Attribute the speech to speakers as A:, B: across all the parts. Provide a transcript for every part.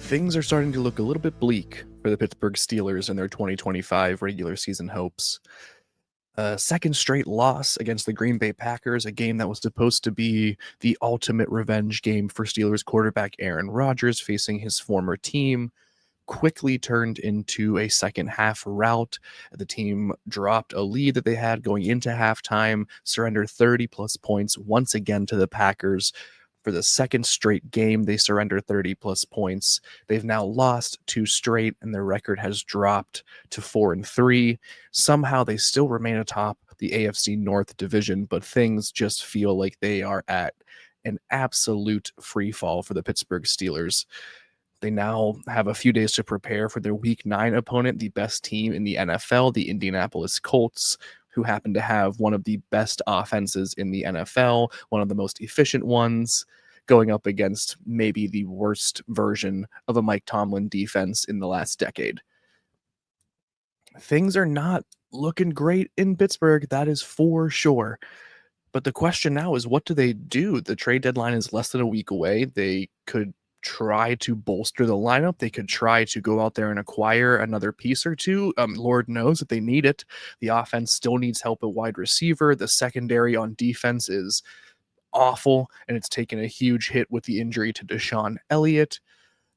A: Things are starting to look a little bit bleak for the Pittsburgh Steelers and their 2025 regular season hopes. A second straight loss against the Green Bay Packers, a game that was supposed to be the ultimate revenge game for Steelers quarterback Aaron Rodgers facing his former team, quickly turned into a second half rout. The team dropped a lead that they had going into halftime, surrendered 30 plus points once again to the Packers. For the second straight game, they surrendered 30 plus points. They've now lost two straight, and their record has dropped to 4-3. Somehow they still remain atop the AFC North division, but things just feel like they are at an absolute free fall for the Pittsburgh Steelers. They now have a few days to prepare for their Week 9 opponent, the best team in the NFL, the Indianapolis Colts, who happen to have one of the best offenses in the NFL, one of the most efficient ones, going up against maybe the worst version of a Mike Tomlin defense in the last decade. Things are not looking great in Pittsburgh, that is for sure. But the question now is, what do they do? The trade deadline is less than a week away. They could try to bolster the lineup. They could try to go out there and acquire another piece or two. Lord knows that they need it. The offense still needs help at wide receiver. The secondary on defense is awful, and it's taken a huge hit with the injury to Deshaun Elliott.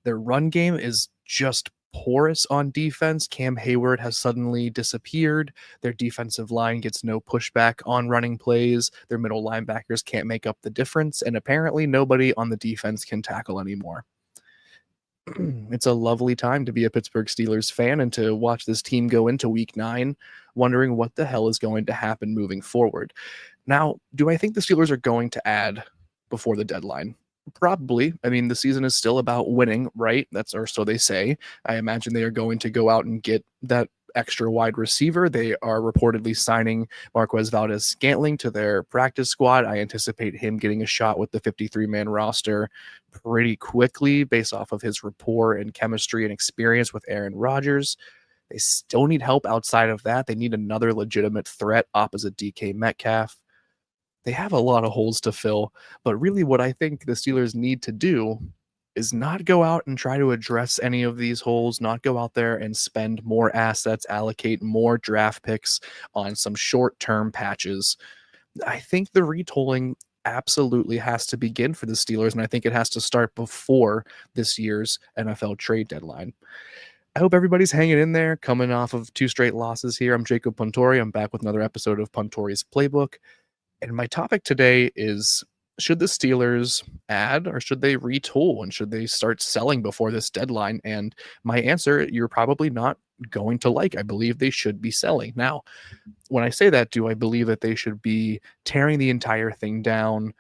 A: Their run game is just porous on defense. Cam Hayward has suddenly disappeared. Their defensive line gets no pushback on running plays. Their middle linebackers can't make up the difference. And apparently nobody on the defense can tackle anymore. It's a lovely time to be a Pittsburgh Steelers fan and to watch this team go into Week 9 wondering what the hell is going to happen moving forward. Now, do I think the Steelers are going to add before the deadline? Probably. I mean, the season is still about winning, right? That's, or so they say. I imagine they are going to go out and get that extra wide receiver. They are reportedly signing Marquez Valdes-Scantling to their practice squad. I anticipate him getting a shot with the 53-man roster pretty quickly based off of his rapport and chemistry and experience with Aaron Rodgers. They still need help outside of that. They need another legitimate threat opposite DK Metcalf. They have a lot of holes to fill, but really what I think the Steelers need to do is not go out and try to address any of these holes, not go out there and spend more assets, allocate more draft picks on some short-term patches. I think the retooling absolutely has to begin for the Steelers, and I think it has to start before this year's NFL trade deadline. I hope everybody's hanging in there, coming off of two straight losses here. I'm Jacob Puntori. I'm back with another episode of Puntori's Playbook. And my topic today is, should the Steelers add or should they retool, and should they start selling before this deadline? And my answer, you're probably not going to like. I believe they should be selling. Now, when I say that, do I believe that they should be tearing the entire thing down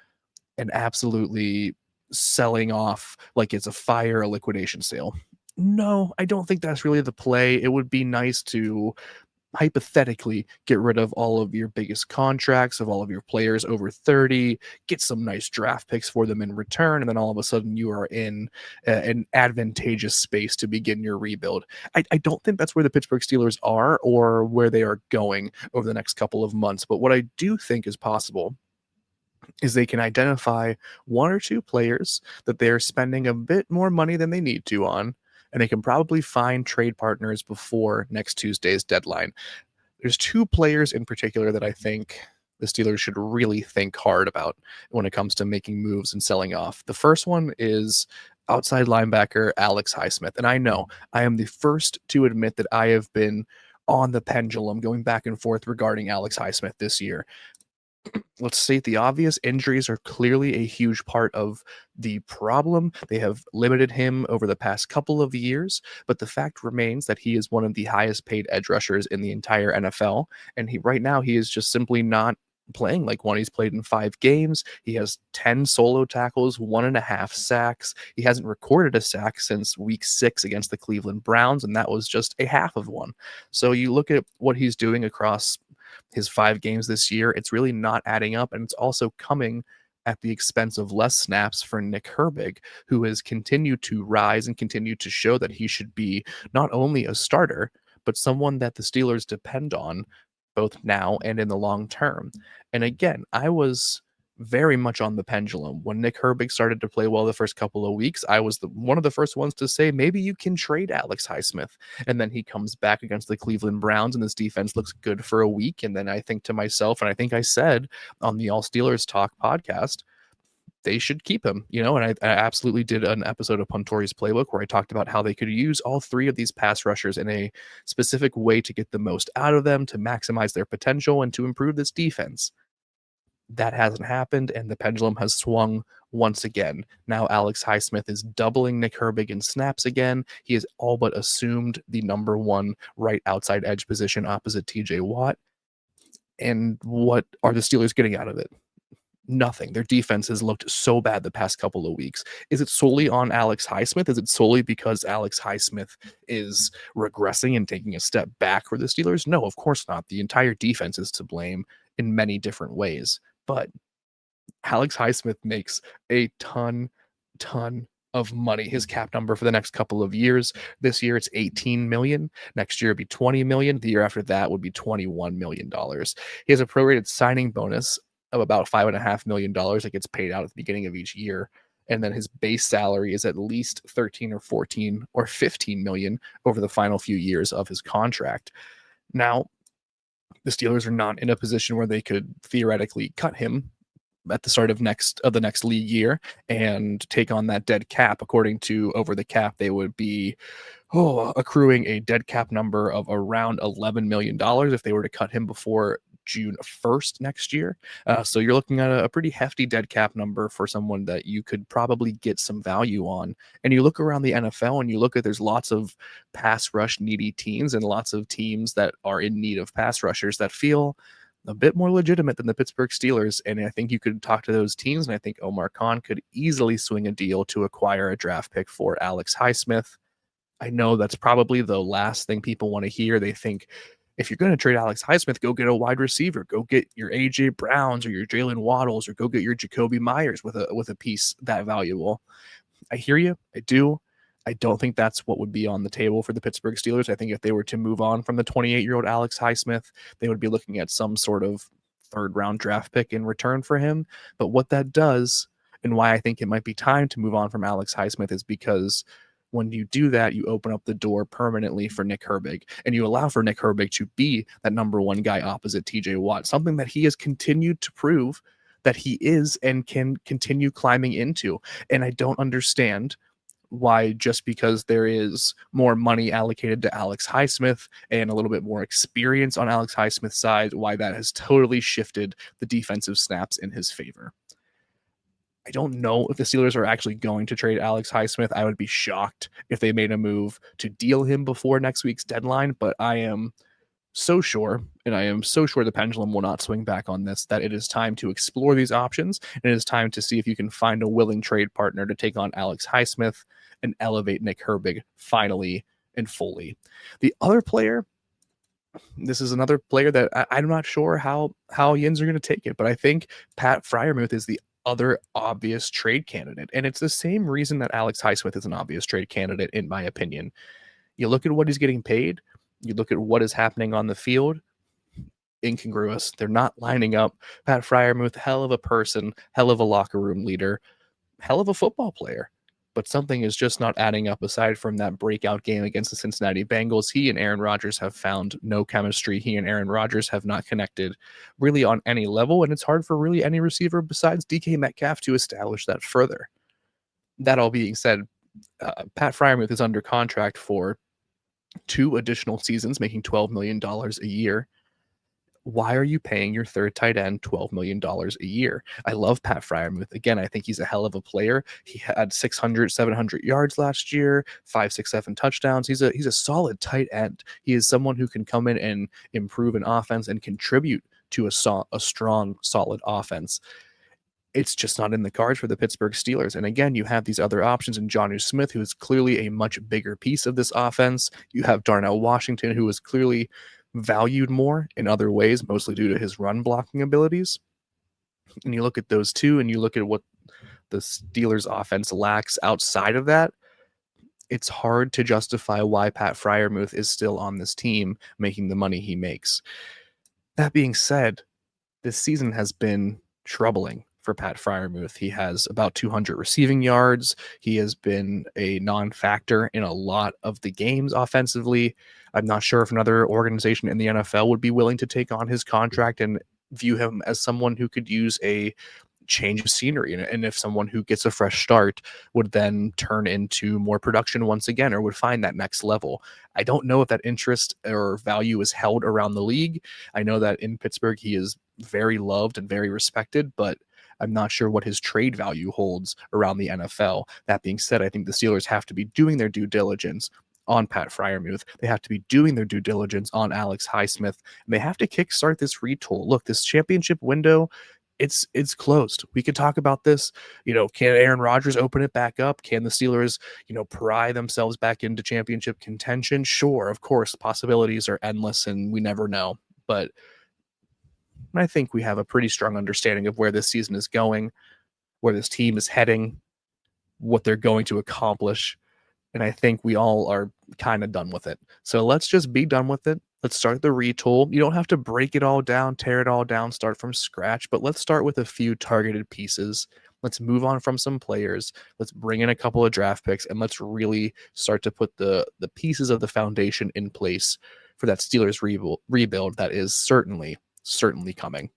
A: and absolutely selling off like it's a fire, a liquidation sale? No, I don't think that's really the play. It would be nice to hypothetically get rid of all of your biggest contracts of all of your players over 30, get some nice draft picks for them in return, and then all of a sudden you are in an advantageous space to begin your rebuild. I don't think that's where the Pittsburgh Steelers are or where they are going over the next couple of months, but what I do think is possible is they can identify one or two players that they're spending a bit more money than they need to on, and they can probably find trade partners before next Tuesday's deadline. There's two players in particular that I think the Steelers should really think hard about when it comes to making moves and selling off. The first one is outside linebacker Alex Highsmith. And I know I am the first to admit that I have been on the pendulum going back and forth regarding Alex Highsmith this year. Let's state the obvious. Injuries are clearly a huge part of the problem. They have limited him over the past couple of years, but the fact remains that he is one of the highest paid edge rushers in the entire NFL. And right now he is just simply not playing like one. He's played in 5 games. He has 10 solo tackles, 1.5 sacks. He hasn't recorded a sack since week 6 against the Cleveland Browns, and that was just a half of one. So you look at what he's doing across his 5 games this year, it's really not adding up, and it's also coming at the expense of less snaps for Nick Herbig, who has continued to rise and continued to show that he should be not only a starter, but someone that the Steelers depend on both now and in the long term. And again, I was very much on the pendulum. When Nick Herbig started to play well the first couple of weeks, I was one of the first ones to say maybe you can trade Alex Highsmith. And then he comes back against the Cleveland Browns and this defense looks good for a week. And then I think to myself, and I think I said on the All Steelers Talk podcast, they should keep him, and I absolutely did an episode of Puntori's Playbook where I talked about how they could use all three of these pass rushers in a specific way to get the most out of them, to maximize their potential, and to improve this defense. That hasn't happened, and the pendulum has swung once again. Now Alex Highsmith is doubling Nick Herbig in snaps again. He has all but assumed the number one right outside edge position opposite TJ Watt. And what are the Steelers getting out of it? Nothing. Their defense has looked so bad the past couple of weeks. Is it solely on Alex Highsmith? Is it solely because Alex Highsmith is regressing and taking a step back for the Steelers? No, of course not. The entire defense is to blame in many different ways. But Alex Highsmith makes a ton of money. His cap number for the next couple of years. This year it's 18 million. Next year it'd be 20 million. The year after that would be $21 million. He has a prorated signing bonus of about $5.5 million that gets paid out at the beginning of each year. And then his base salary is at least 13 or 14 or 15 million over the final few years of his contract. Now, the Steelers are not in a position where they could theoretically cut him at the start of the next league year and take on that dead cap. According to Over the Cap, they would be accruing a dead cap number of around $11 million if they were to cut him before June 1st next year. So you're looking at a pretty hefty dead cap number for someone that you could probably get some value on. And you look around the NFL and you look at there's lots of pass rush needy teams and lots of teams that are in need of pass rushers that feel a bit more legitimate than the Pittsburgh Steelers. And I think you could talk to those teams, and I think Omar Khan could easily swing a deal to acquire a draft pick for Alex Highsmith. I know that's probably the last thing people want to hear. They think if you're going to trade Alex Highsmith, go get a wide receiver, go get your AJ Browns or your Jalen Waddles, or go get your Jacoby Myers with a piece that valuable. I hear you. I do. I don't think that's what would be on the table for the Pittsburgh Steelers. I think if they were to move on from the 28-year-old Alex Highsmith, they would be looking at some sort of third-round draft pick in return for him. But what that does, and why I think it might be time to move on from Alex Highsmith, is because when you do that, you open up the door permanently for Nick Herbig, and you allow for Nick Herbig to be that number one guy opposite TJ Watt, something that he has continued to prove that he is and can continue climbing into. And I don't understand why, just because there is more money allocated to Alex Highsmith and a little bit more experience on Alex Highsmith's side, why that has totally shifted the defensive snaps in his favor. I don't know if the Steelers are actually going to trade Alex Highsmith. I would be shocked if they made a move to deal him before next week's deadline, but I am so sure, and I am so sure the pendulum will not swing back on this, that it is time to explore these options, and it is time to see if you can find a willing trade partner to take on Alex Highsmith and elevate Nick Herbig finally and fully. The other player, this is another player that I'm not sure how Yins are going to take it, but I think Pat Freiermuth is the other obvious trade candidate, and it's the same reason that Alex Highsmith is an obvious trade candidate, in my opinion. You look at what he's getting paid, you look at what is happening on the field, incongruous. They're not lining up. Pat Freiermuth, hell of a person, hell of a locker room leader, hell of a football player. But something is just not adding up aside from that breakout game against the Cincinnati Bengals. He and Aaron Rodgers have found no chemistry. He and Aaron Rodgers have not connected really on any level, and it's hard for really any receiver besides DK Metcalf to establish that further. That all being said, Pat Freiermuth is under contract for 2 additional seasons, making $12 million a year. Why are you paying your third tight end $12 million a year? I love Pat Freiermuth. Again, I think he's a hell of a player. He had 600, 700 yards last year, 5, 6, 7 touchdowns. He's a solid tight end. He is someone who can come in and improve an offense and contribute to a strong, solid offense. It's just not in the cards for the Pittsburgh Steelers. And again, you have these other options in Jonnu Smith, who is clearly a much bigger piece of this offense. You have Darnell Washington, who is clearly valued more in other ways, mostly due to his run blocking abilities. And you look at those two, and you look at what the Steelers offense lacks outside of that. It's hard to justify why Pat Freiermuth is still on this team making the money he makes. That being said, this season has been troubling for Pat Freiermuth. He has about 200 receiving yards. He has been a non-factor in a lot of the games offensively. I'm not sure if another organization in the NFL would be willing to take on his contract and view him as someone who could use a change of scenery, and if someone who gets a fresh start would then turn into more production once again, or would find that next level. I don't know if that interest or value is held around the league. I know that in Pittsburgh he is very loved and very respected, but I'm not sure what his trade value holds around the NFL. That being said, I think the Steelers have to be doing their due diligence on Pat Freiermuth. They have to be doing their due diligence on Alex Highsmith, and they have to kickstart this retool. Look, this championship window, it's closed. We could talk about this. Can Aaron Rodgers open it back up? Can the Steelers, pry themselves back into championship contention? Sure, of course, possibilities are endless and we never know. But I think we have a pretty strong understanding of where this season is going, where this team is heading, what they're going to accomplish. And I think we all are kind of done with it. So let's just be done with it. Let's start the retool. You don't have to break it all down, tear it all down, start from scratch, but let's start with a few targeted pieces. Let's move on from some players. Let's bring in a couple of draft picks, and let's really start to put the pieces of the foundation in place for that Steelers rebuild that is certainly coming.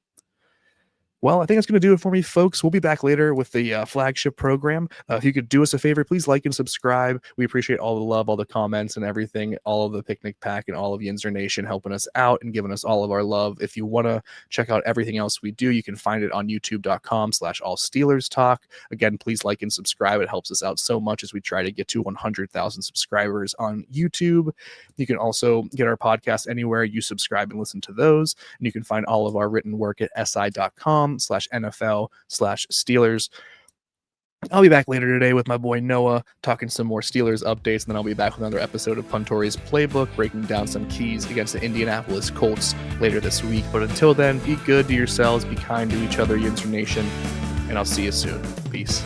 A: Well, I think that's going to do it for me, folks. We'll be back later with the flagship program. If you could do us a favor, please like and subscribe. We appreciate all the love, all the comments and everything, all of the picnic pack and all of AST Nation helping us out and giving us all of our love. If you want to check out everything else we do, you can find it on youtube.com/allsteelerstalk. Again, please like and subscribe. It helps us out so much as we try to get to 100,000 subscribers on YouTube. You can also get our podcast anywhere you subscribe and listen to those. And you can find all of our written work at si.com/NFL/Steelers. I'll be back later today with my boy Noah talking some more Steelers updates, and then I'll be back with another episode of Puntori's Playbook, breaking down some keys against the Indianapolis Colts later this week. But until then, be good to yourselves, be kind to each other, AST Nation, and I'll see you soon. Peace.